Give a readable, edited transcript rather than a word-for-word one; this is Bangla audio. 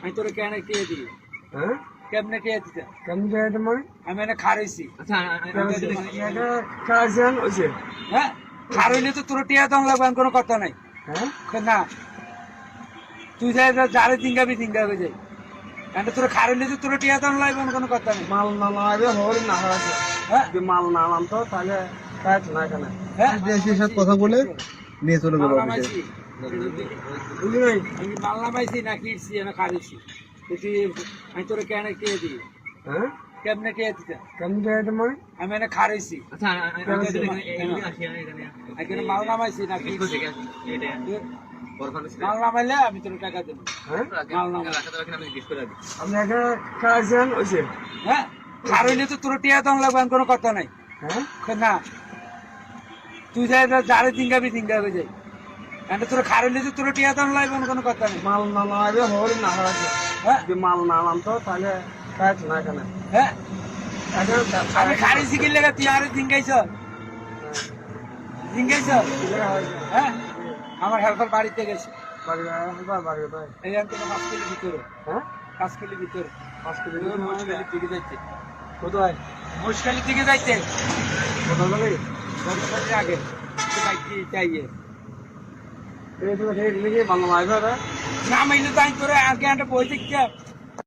আমি তোরে কেন কে দিই? হ্যাঁ কেমনে কে দিতে? কেমন যায় তোমার? আমি এনে খারাইছি। খাওয়াছেন হয়েছে? হ্যাঁ খারাইলে তো তোর টিয়া দম লাগবে কোনো কথা নাই। হ্যাঁ না তুই যাই যারে জিঙ্গাবি জিঙ্গাবে যাই কারণ তোর খারাইলে তো তোর টিয়া দম লাগবে কোনো কথা নেই। মাল না লাগবে হল না হয়েছে। হ্যাঁ যদি মাল না নামতো তাহলে কাজ না কেন? হ্যাঁ দেশের সাথে কথা বলে নিয়ে চলে যাবো। নামাইছি বুঝলি নাই? আমি মাল নামাইছি না কিনছি না খারাইছি আমি তোর কেন কে দিই? হ্যাঁ কেমনে কে দিতে? কেমন যায় তোমার? আমি এনে খারাইছি। এখানে মাল নামাইছি না কিনছি মাল নামাইলে আমি তোর টাকা দেবো। হ্যাঁ মাল নামাই আপনি একা খাওয়াছেন হয়েছে? হ্যাঁ খারাইলে তো তোর টিয়া দম লাগবে কোনো কথা নাই। হ্যাঁ না তুই যাই যারে জিঙ্গাবি জিঙ্গাবে যাই কারণ তোর খারাইলে তো তোর টিয়া দম লাগবে কোনো কথা নেই। মাল না লাগবে হল না হয়েছে। হ্যাঁ যদি মাল না নামতো তাহলে কাজ না কেন? হ্যাঁ এখন আমি খারিছি কি লেগে তুই আরে জিঙ্গাইছ জিঙ্গাইছ? হ্যাঁ আমার হেল্পার বাড়িতে গেছে এই আমি তোমার 5 কিলো ভিতরে। হ্যাঁ 5 কিলো ভিতরে 5 কিলো মহেশখালীর দিকে যাইতে কোথায়? মহেশখালীর দিকে যাইতে কোথায় বলে? 10 মিনিট আগে বাইকটি চাইয়ে এই তো ঠিক লিখে বাংলা মাইবা না মাইলে তো আমি তোর আগে একটা বই দেখতে